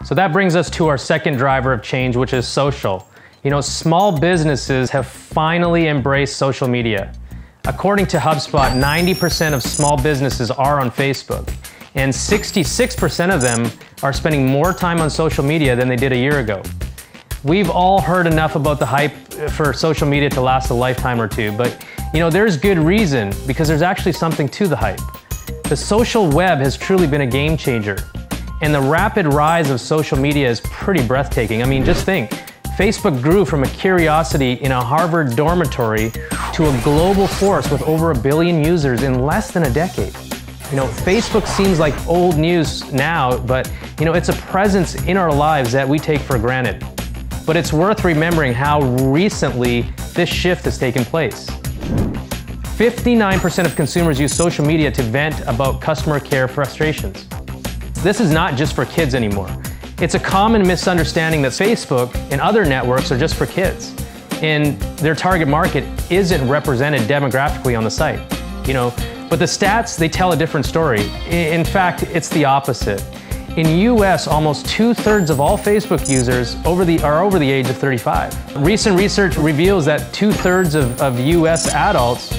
So that brings us to our second driver of change, which is social. You know, small businesses have finally embraced social media. According to HubSpot, 90% of small businesses are on Facebook, and 66% of them are spending more time on social media than they did a year ago. We've all heard enough about the hype for social media to last a lifetime or two, but you know, there's good reason, because there's actually something to the hype. The social web has truly been a game changer. And the rapid rise of social media is pretty breathtaking. I mean, just think, Facebook grew from a curiosity in a Harvard dormitory to a global force with over 1 billion users in less than a decade. You know, Facebook seems like old news now, but you know, it's a presence in our lives that we take for granted. But it's worth remembering how recently this shift has taken place. 59% of consumers use social media to vent about customer care frustrations. This is not just for kids anymore. It's a common misunderstanding that Facebook and other networks are just for kids, and their target market isn't represented demographically on the site. You know, but the stats, they tell a different story. In fact, it's the opposite. In the US, almost 2/3 of all Facebook users are over the age of 35. Recent research reveals that 2/3 of US adults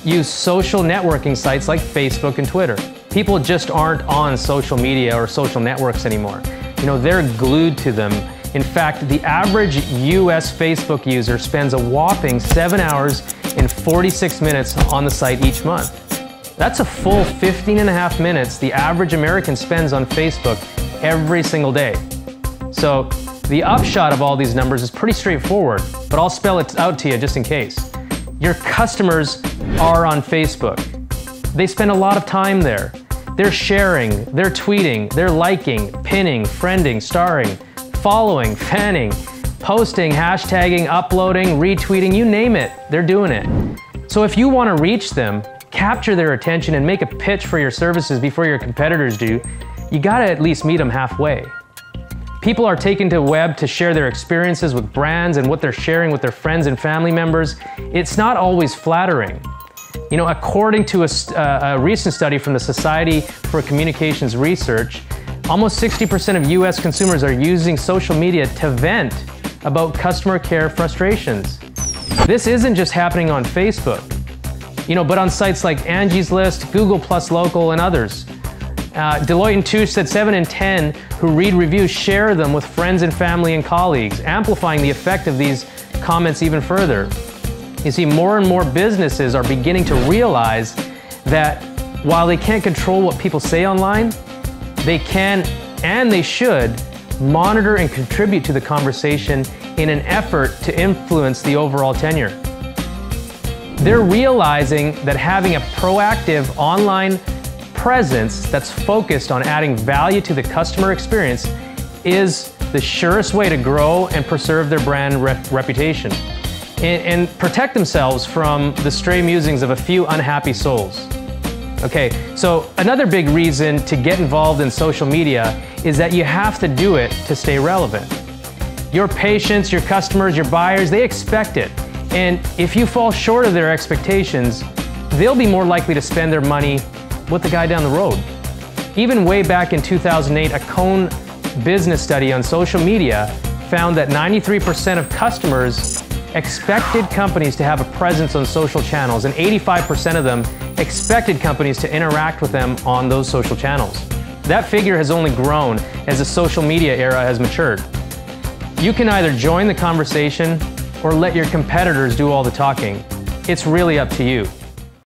use social networking sites like Facebook and Twitter. People just aren't on social media or social networks anymore. You know, they're glued to them. In fact, the average US Facebook user spends a whopping 7 hours and 46 minutes on the site each month. That's a full 15.5 minutes the average American spends on Facebook every single day. So the upshot of all these numbers is pretty straightforward, but I'll spell it out to you just in case. Your customers are on Facebook. They spend a lot of time there. They're sharing, they're tweeting, they're liking, pinning, friending, starring, following, fanning, posting, hashtagging, uploading, retweeting, you name it, they're doing it. So if you want to reach them, capture their attention, and make a pitch for your services before your competitors do, you gotta at least meet them halfway. People are taking to web to share their experiences with brands and what they're sharing with their friends and family members. It's not always flattering. You know, according to a recent study from the Society for Communications Research, almost 60% of US consumers are using social media to vent about customer care frustrations. This isn't just happening on Facebook, you know, but on sites like Angie's List, Google Plus Local, and others. Deloitte and Touche said 7 in 10 who read reviews share them with friends and family and colleagues, amplifying the effect of these comments even further. You see, more and more businesses are beginning to realize that while they can't control what people say online, they can and they should monitor and contribute to the conversation in an effort to influence the overall tenure. They're realizing that having a proactive online presence that's focused on adding value to the customer experience is the surest way to grow and preserve their brand reputation and protect themselves from the stray musings of a few unhappy souls. Okay, so another big reason to get involved in social media is that you have to do it to stay relevant. Your patients, your customers, your buyers, they expect it. And if you fall short of their expectations, they'll be more likely to spend their money with the guy down the road. Even way back in 2008, a Cone business study on social media found that 93% of customers expected companies to have a presence on social channels, and 85% of them expected companies to interact with them on those social channels. That figure has only grown as the social media era has matured. You can either join the conversation or let your competitors do all the talking. It's really up to you.